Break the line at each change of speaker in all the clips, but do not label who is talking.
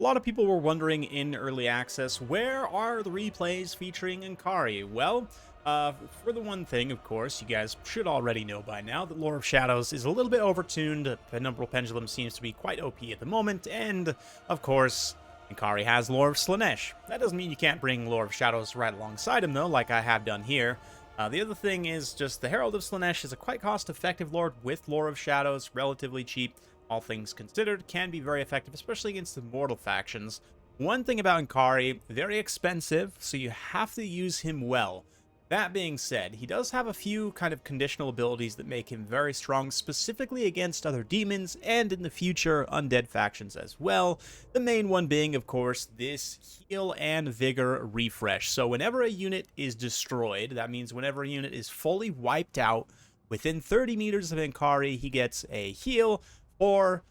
A lot of people were wondering in early access, where are the replays featuring Ankari? Well, for the one thing, of course, you guys should already know by now that Lore of Shadows is a little bit overtuned. Penumbral Pendulum seems to be quite OP at the moment, and, of course, Ankari has Lore of Slaanesh. That doesn't mean you can't bring Lore of Shadows right alongside him, though, like I have done here. The other thing is just the Herald of Slaanesh is a quite cost-effective lord with Lore of Shadows, relatively cheap. All things considered, can be very effective, especially against the mortal factions. One thing about Ankari, very expensive, so you have to use him well. That being said, he does have a few kind of conditional abilities that make him very strong, specifically against other demons, and in the future, undead factions as well. The main one being, of course, this heal and vigor refresh. So whenever a unit is destroyed, that means whenever a unit is fully wiped out, within 30 meters of Ankari, he gets a heal, or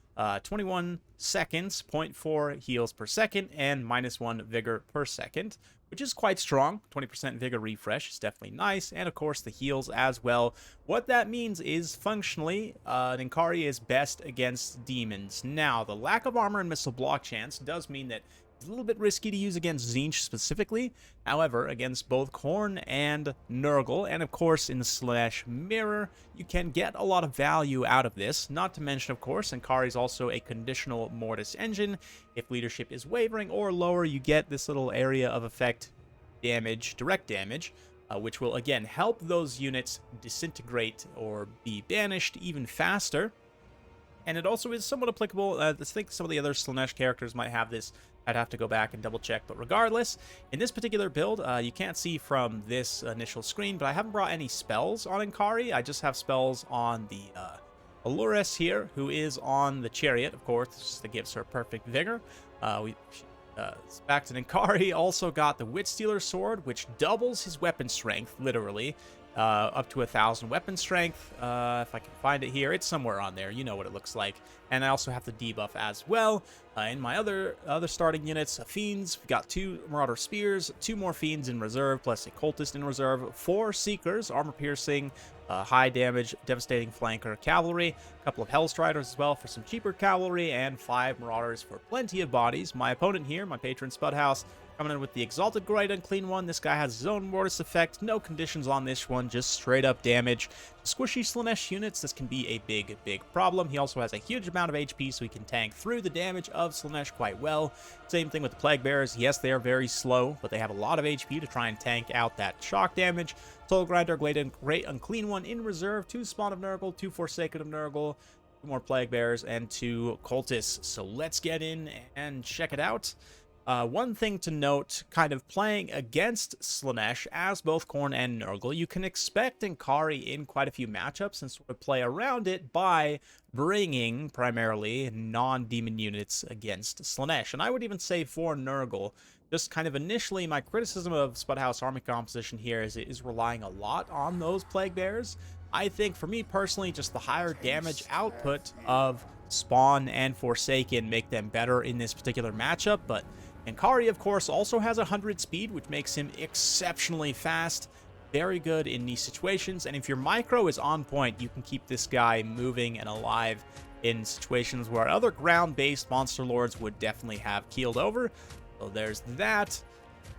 21 seconds, 0.4 heals per second, and -1 vigor per second, which is quite strong. 20% vigor refresh is definitely nice, and of course the heals as well. What that means is, functionally, Ankari is best against demons. Now, the lack of armor and missile block chance does mean that it's a little bit risky to use against Tzeentch specifically. However, against both Khorne and Nurgle, and of course in the Slaanesh mirror, you can get a lot of value out of this. Not to mention, of course, Ankari is also a conditional Mortis engine. If leadership is wavering or lower, you get this little area of effect damage, direct damage, which will again help those units disintegrate or be banished even faster. And it also is somewhat applicable. I think some of the other Slaanesh characters might have this. I'd have to go back and double check, but regardless, in this particular build, you can't see from this initial screen, but I haven't brought any spells on Ankari. I just have spells on the Allures here, who is on the Chariot, of course, that gives her perfect vigor. Back to Ankari, also got the Witstealer Sword, which doubles his weapon strength, literally. Up to 1,000 weapon strength. If I can find it here, it's somewhere on there. You know what it looks like. And I also have the debuff as well. In my other starting units, Fiends, we've got 2 Marauder Spears, 2 more Fiends in reserve, plus a Cultist in reserve, 4 Seekers, Armor Piercing, high damage, Devastating Flanker Cavalry, a couple of Hellstriders as well for some cheaper cavalry, and 5 Marauders for plenty of bodies. My opponent here, my patron Spudhouse, coming in with the Exalted Great Unclean One. This guy has his own Mortis effect. No conditions on this one, just straight up damage. Squishy Slaanesh units, this can be a big problem. He also has a huge amount of HP, so he can tank through the damage of Slaanesh quite well. Same thing with the Plague Bearers. Yes, they are very slow, but they have a lot of HP to try and tank out that shock damage. Soul Grinder, Great Unclean One in reserve. 2 Spawn of Nurgle, 2 Forsaken of Nurgle, 2 more Plague Bearers, and 2 Cultists. So let's get in and check it out. One thing to note, kind of playing against Slaanesh as both Khorne and Nurgle, you can expect Ankari in quite a few matchups and sort of play around it by bringing primarily non-demon units against Slaanesh. And I would even say for Nurgle, just kind of initially, my criticism of Spudhouse army composition here is it is relying a lot on those Plague Bears. I think, for me personally, just the higher damage output of Spawn and Forsaken make them better in this particular matchup, but Ankari, of course, also has 100 speed, which makes him exceptionally fast. Very good in these situations, and if your micro is on point, you can keep this guy moving and alive in situations where other ground-based monster lords would definitely have keeled over. So there's that.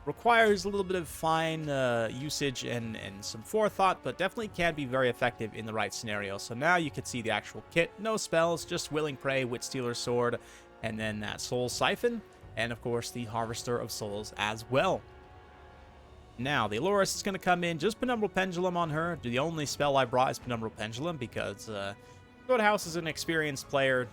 Requires a little bit of fine usage and some forethought, but definitely can be very effective in the right scenario. So now you can see the actual kit. No spells, just Willing Prey, Witstealer Sword, and then that Soul Siphon. And, of course, the Harvester of Souls as well. Now, the Allures is going to come in. Just Penumbral Pendulum on her. The only spell I brought is Penumbral Pendulum because House is an experienced player.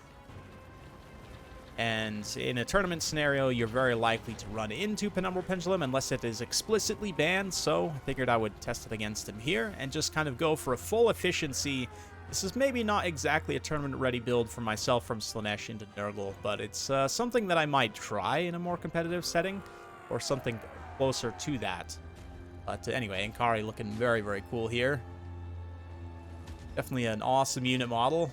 And in a tournament scenario, you're very likely to run into Penumbral Pendulum unless it is explicitly banned. So I figured I would test it against him here and just kind of go for a full efficiency. This is maybe not exactly a tournament-ready build for myself from Slaanesh into Nurgle, but it's something that I might try in a more competitive setting, or something closer to that. But anyway, Ankari looking very cool here. Definitely an awesome unit model.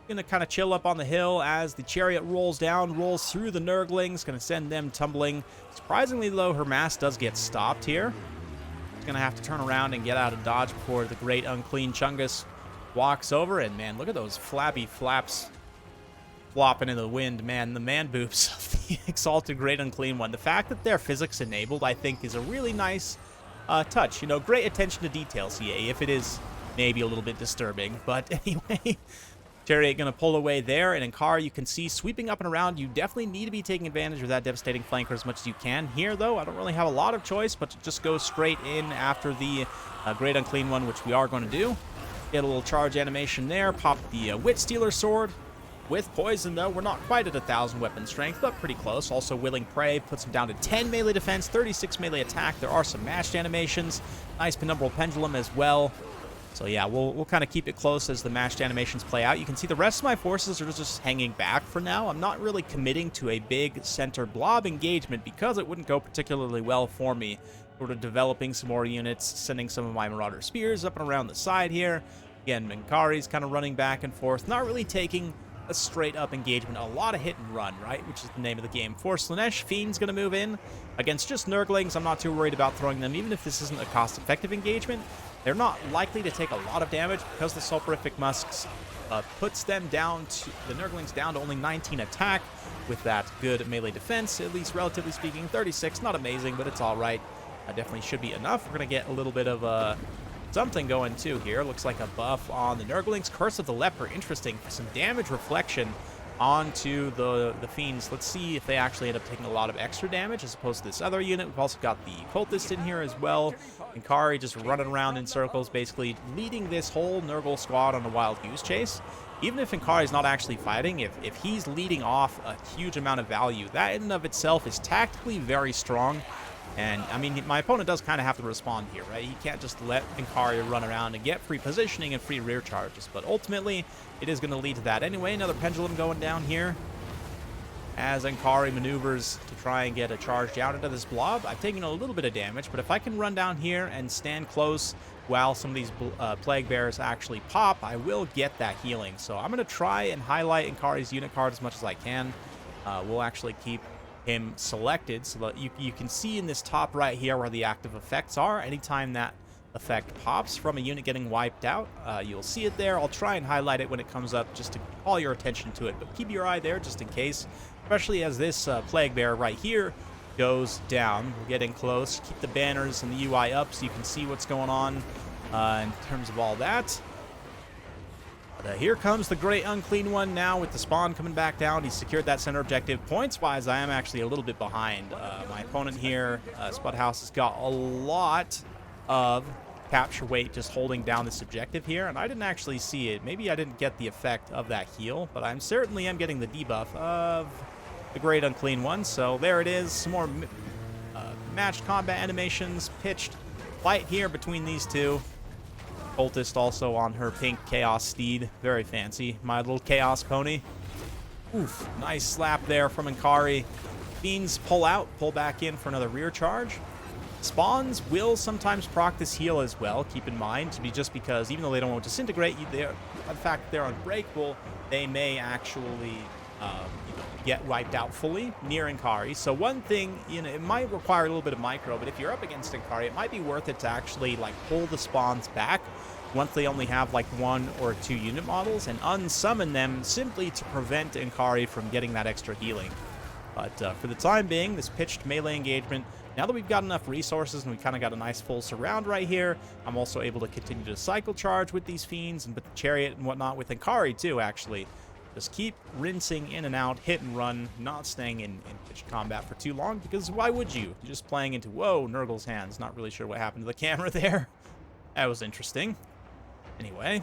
Gonna kind of chill up on the hill as the Chariot rolls down, rolls through the Nurglings, gonna send them tumbling. Surprisingly, though, her mass does get stopped here. She's gonna have to turn around and get out of dodge before the Great Unclean Chungus walks over. And man, look at those flabby flaps flopping in the wind, man. The man boobs of the Exalted Great Unclean One. The fact that they're physics enabled, I think, is a really nice touch. You know, great attention to detail, CA, if it is maybe a little bit disturbing. But anyway, Chariot going to pull away there, and Inkari, you can see sweeping up and around. You definitely need to be taking advantage of that devastating flanker as much as you can. Here, though, I don't really have a lot of choice, but to just go straight in after the Great Unclean One, which we are going to do. Get a little charge animation there, pop the Wit Stealer Sword. With Poison, though, we're not quite at 1,000 weapon strength, but pretty close. Also, Willing Prey puts him down to 10 melee defense, 36 melee attack. There are some matched animations. Nice Penumbral Pendulum as well. So yeah, we'll kind of keep it close as the matched animations play out. You can see the rest of my forces are just hanging back for now. I'm not really committing to a big center blob engagement because it wouldn't go particularly well for me. Sort of developing some more units, sending some of my Marauder Spears up and around the side here. Again, Minkari's kind of running back and forth, not really taking a straight-up engagement. A lot of hit and run, right? Which is the name of the game. For Slaanesh, Fiend's going to move in. Against just Nurglings, I'm not too worried about throwing them, even if this isn't a cost-effective engagement. They're not likely to take a lot of damage because the Sulfurific Musks puts them down to the Nurglings down to only 19 attack with that good melee defense, at least relatively speaking. 36, not amazing, but it's all right. Definitely should be enough. We're going to get a little bit of something going too here. Looks like a buff on the Nurglings. Curse of the Leper, interesting. Some damage reflection onto the Fiends. Let's see if they actually end up taking a lot of extra damage as opposed to this other unit. We've also got the Cultist in here as well. And Kari just running around in circles, basically leading this whole Nurgle squad on a wild goose chase. Even if Inkari is not actually fighting, if he's leading off a huge amount of value, that in and of itself is tactically very strong. And, I mean, my opponent does kind of have to respond here, right? He can't just let Inkari run around and get free positioning and free rear charges. But ultimately, it is going to lead to that anyway. Another Pendulum going down here as Inkari maneuvers to try and get a charge down into this blob. I've taken a little bit of damage, but if I can run down here and stand close while some of these Plague Bears actually pop, I will get that healing. So I'm going to try and highlight Inkari's unit card as much as I can. We'll actually keep him selected so that you can see in this top right here where the active effects are. Anytime that effect pops from a unit getting wiped out, you'll see it there. I'll try and highlight it when it comes up just to call your attention to it, but keep your eye there just in case, especially as this Plague Bear right here goes down. We're getting close. Keep the banners and the UI up so you can see what's going on in terms of all that. Here comes the Great Unclean One now with the spawn coming back down. He's secured that center objective. Points-wise, I am actually a little bit behind. My opponent here, Spudhouse, has got a lot of capture weight just holding down this objective here, and I didn't actually see it. Maybe I didn't get the effect of that heal, but I certainly am getting the debuff of the Great Unclean One. So there it is. Some more matched combat animations, pitched fight here between these two. Cultist also on her pink Chaos Steed. Very fancy. My little Chaos Pony. Oof. Nice slap there from Inkari. Fiends pull out, pull back in for another rear charge. Spawns will sometimes proc this heal as well, keep in mind, just because even though they don't disintegrate, in fact, they're unbreakable, they may actually get wiped out fully near Inkari. So one thing, it might require a little bit of micro, but if you're up against Inkari, it might be worth it to actually pull the spawns back once they only have 1 or 2 unit models and unsummon them simply to prevent Inkari from getting that extra healing. But for the time being, this pitched melee engagement, now that we've got enough resources and we kind of got a nice full surround right here, I'm also able to continue to cycle charge with these Fiends and with the Chariot and whatnot with Inkari too, actually. Just keep rinsing in and out, hit and run, not staying in pitched combat for too long, because why would you? You're just playing into, whoa, Nurgle's hands. Not really sure what happened to the camera there. That was interesting. Anyway,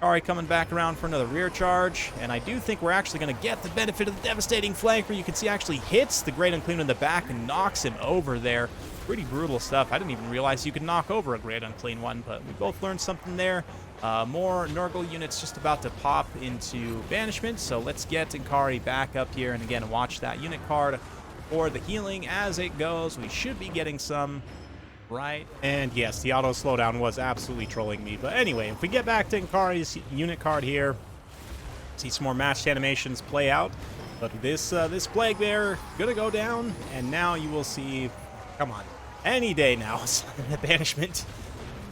Inkari coming back around for another rear charge, and I do think we're actually going to get the benefit of the devastating flank, where you can see actually hits the Great Unclean in the back and knocks him over there. Pretty brutal stuff. I didn't even realize you could knock over a Great Unclean One, but we both learned something there. More Nurgle units just about to pop into banishment, so let's get Inkari back up here, and again, watch that unit card for the healing as it goes. We should be getting some, right? And yes, the auto slowdown was absolutely trolling me, but anyway, if we get back to Inkari's unit card here, see some more matched animations play out, but this Plague Bear gonna go down, and now you will see, come on, any day now, the banishment.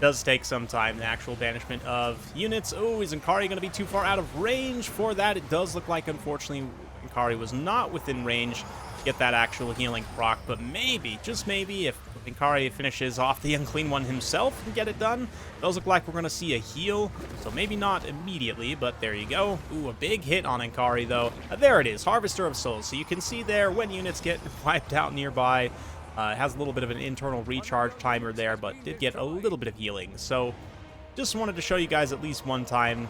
Does take some time, the actual banishment of units. Oh, is Inkari going to be too far out of range for that? It does look like, unfortunately, Inkari was not within range to get that actual healing proc, but maybe, just maybe, if Inkari finishes off the Unclean One himself and get it done, does look like we're going to see a heal, so maybe not immediately, but there you go. Ooh, a big hit on Inkari, though. There it is, Harvester of Souls. So you can see there, when units get wiped out nearby, it has a little bit of an internal recharge timer there, but did get a little bit of healing. So just wanted to show you guys at least one time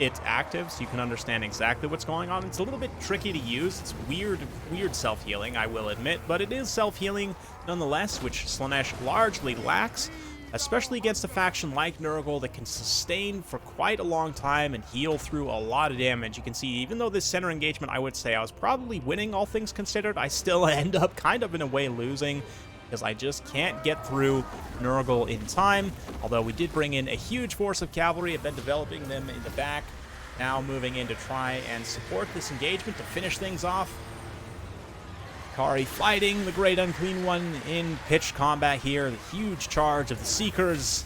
it's active so you can understand exactly what's going on. It's a little bit tricky to use. It's weird self-healing, I will admit, but it is self-healing nonetheless, which Slaanesh largely lacks, especially against a faction like Nurgle that can sustain for quite a long time and heal through a lot of damage. You can see, even though this center engagement, I would say I was probably winning, all things considered, I still end up kind of in a way losing, because I just can't get through Nurgle in time. Although we did bring in a huge force of cavalry, have been developing them in the back, now moving in to try and support this engagement to finish things off. Kari fighting the Great Unclean One in pitched combat here. The huge charge of the Seekers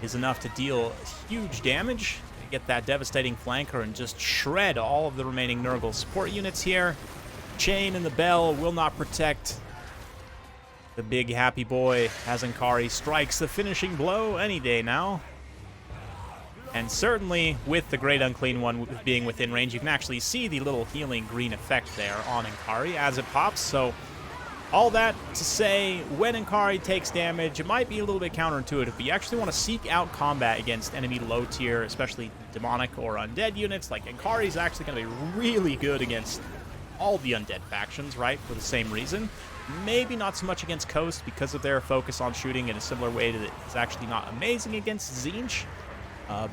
is enough to deal huge damage. Get that devastating flanker and just shred all of the remaining Nurgle support units here. Chain and the Bell will not protect the big happy boy as Inkari strikes the finishing blow any day now. And certainly, with the Great Unclean One being within range, you can actually see the little healing green effect there on Inkari as it pops. So, all that to say, when Inkari takes damage, it might be a little bit counterintuitive, but you actually want to seek out combat against enemy low tier, especially demonic or undead units. Like, Inkari is actually going to be really good against all the undead factions, right, for the same reason. Maybe not so much against Coast because of their focus on shooting in a similar way that it's actually not amazing against Tzeentch.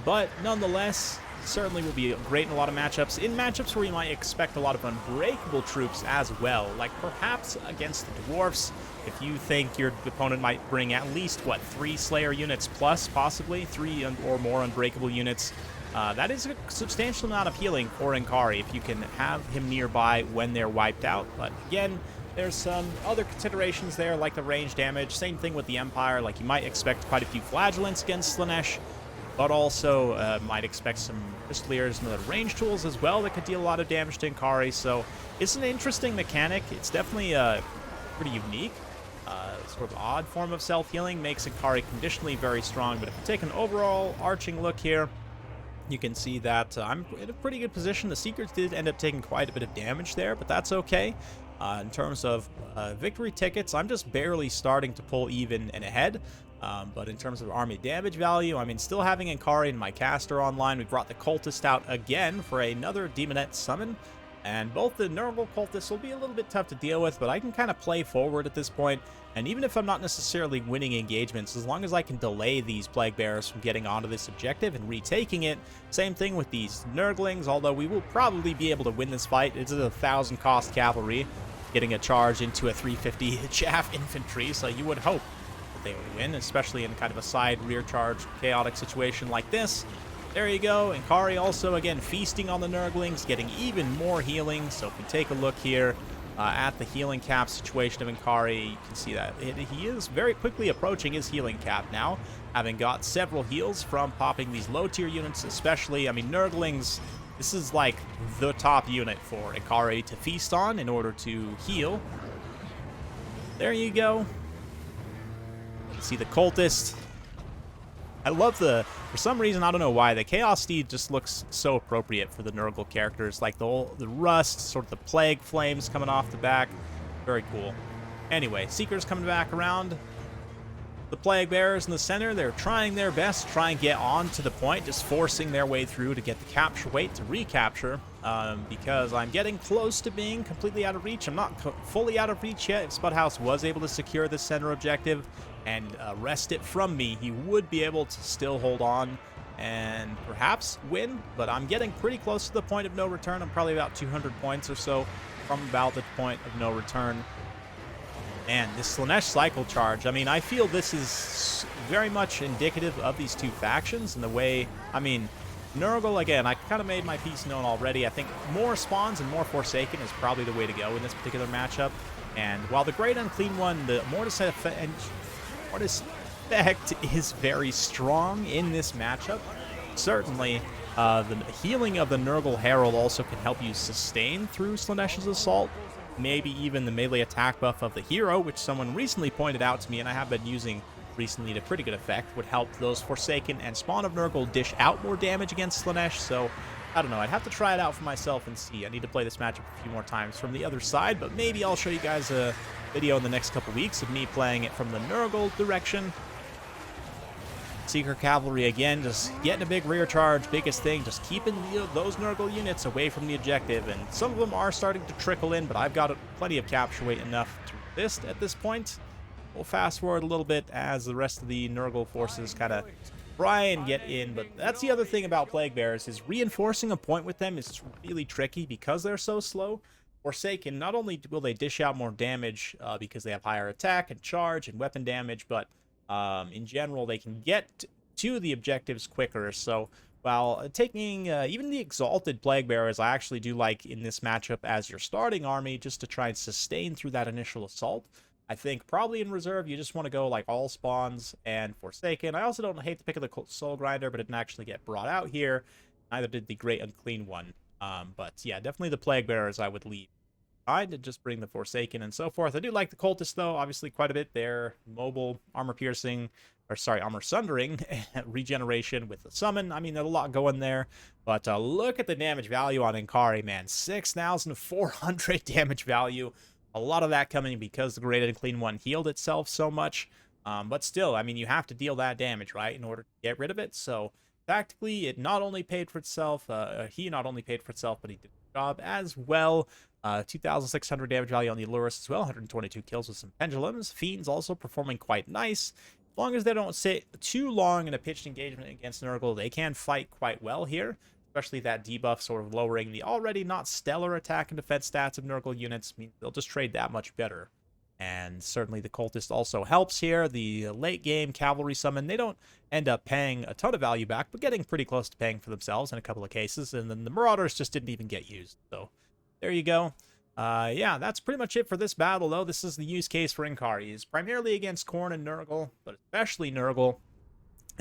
But nonetheless, certainly will be great in a lot of matchups. In matchups where you might expect a lot of unbreakable troops as well, like perhaps against the Dwarfs, if you think your opponent might bring at least, what, 3 Slayer units plus, possibly, 3 or more unbreakable units. That is a substantial amount of healing for Inkari if you can have him nearby when they're wiped out. But again, there's some other considerations there, like the range damage. Same thing with the Empire, like you might expect quite a few Flagellants against Slaanesh, but also might expect some Pistoliers and other range tools as well that could deal a lot of damage to Inkari. So it's an interesting mechanic. It's definitely pretty unique. Sort of odd form of self-healing makes Inkari conditionally very strong, but if you take an overall arching look here, you can see that I'm in a pretty good position. The Seekers did end up taking quite a bit of damage there, but that's okay. In terms of victory tickets, I'm just barely starting to pull even and ahead. But in terms of army damage value, I mean, still having Inkari and my caster online. We brought the Cultist out again for another Demonette summon. And both the Nurgle Cultists will be a little bit tough to deal with, but I can kind of play forward at this point. And even if I'm not necessarily winning engagements, as long as I can delay these Plague Bearers from getting onto this objective and retaking it, same thing with these Nurglings, although we will probably be able to win this fight. It's a 1,000 cost cavalry, getting a charge into a 350 chaff infantry, so you would hope that they would win, especially in kind of a side rear charge chaotic situation like this. There you go. Inkari also, again, feasting on the Nurglings, getting even more healing. So if we take a look here at the healing cap situation of Inkari, you can see that he is very quickly approaching his healing cap now, having got several heals from popping these low-tier units especially. I mean, Nurglings, this is like the top unit for Inkari to feast on in order to heal. There you go. You can see the Cultist. I love for some reason, I don't know why, the Chaos Steed just looks so appropriate for the Nurgle characters. Like the rust, sort of the plague flames coming off the back. Very cool. Anyway, Seekers coming back around. The Plague Bearers in the center, they're trying their best to try and get on to the point, just forcing their way through to get the capture weight to recapture. Because I'm getting close to being completely out of reach. I'm not fully out of reach yet. If Spudhouse was able to secure the center objective and wrest it from me, he would be able to still hold on and perhaps win, but I'm getting pretty close to the point of no return. I'm probably about 200 points or so from about the point of no return. And this Slaanesh cycle charge, I mean, I feel this is very much indicative of these two factions and the way, I mean, Nurgle, again, I kind of made my piece known already. I think more spawns and more Forsaken is probably the way to go in this particular matchup. And while the Great Unclean One, the Mortis effect is very strong in this matchup. Certainly, the healing of the Nurgle Herald also can help you sustain through Slaanesh's assault. Maybe even the melee attack buff of the hero, which someone recently pointed out to me and I have been using recently to pretty good effect, would help those Forsaken and Spawn of Nurgle dish out more damage against Slaanesh. So, I don't know. I'd have to try it out for myself and see. I need to play this matchup a few more times from the other side, but maybe I'll show you guys a video in the next couple weeks of me playing it from the Nurgle direction. Seeker Cavalry again, just getting a big rear charge. Biggest thing, just keeping those Nurgle units away from the objective. And some of them are starting to trickle in, but I've got plenty of capture weight enough to resist at this point. We'll fast forward a little bit as the rest of the Nurgle forces kind of try and get in. But that's the other thing about Plague Bearers, is reinforcing a point with them is really tricky because they're so slow. Forsaken, not only will they dish out more damage because they have higher attack and charge and weapon damage, but in general, they can get to the objectives quicker. So, while taking even the Exalted Plague Bearers, I actually do like in this matchup as your starting army, just to try and sustain through that initial assault. I think probably in reserve, you just want to go like all spawns and Forsaken. I also don't hate the pick of the Soul Grinder, but it didn't actually get brought out here. Neither did the Great Unclean One. But yeah, definitely the Plague Bearers I would leave. To just bring the Forsaken and so forth. I do like the Cultists, though, obviously quite a bit. They're mobile, armor piercing, or sorry, armor sundering, regeneration with the summon. I mean, there's a lot going there. But look at the damage value on Inkari, man. 6,400 damage value. A lot of that coming because the Great Unclean One healed itself so much. But still, I mean, you have to deal that damage, right, in order to get rid of it. So, tactically, it not only paid for itself, he not only paid for itself, but he did the job as well. 2,600 damage value on the Allurus as well, 122 kills with some Pendulums. Fiends also performing quite nice. As long as they don't sit too long in a pitched engagement against Nurgle, they can fight quite well here. Especially that debuff sort of lowering the already not stellar attack and defense stats of Nurgle units. I mean, they'll just trade that much better. And certainly the Cultist also helps here. The late game Cavalry summon, they don't end up paying a ton of value back, but getting pretty close to paying for themselves in a couple of cases. And then the Marauders just didn't even get used. So there you go. Yeah, that's pretty much it for this battle, though. This is the use case for Inkari. It's primarily against Khorne and Nurgle, but especially Nurgle.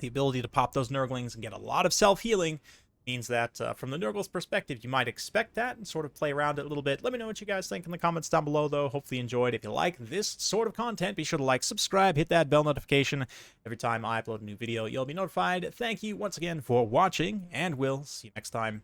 The ability to pop those Nurglings and get a lot of self-healing means that from the Nurgle's perspective, you might expect that and sort of play around it a little bit. Let me know what you guys think in the comments down below, though. Hopefully you enjoyed. If you like this sort of content, be sure to like, subscribe, hit that bell notification. Every time I upload a new video, you'll be notified. Thank you once again for watching, and we'll see you next time.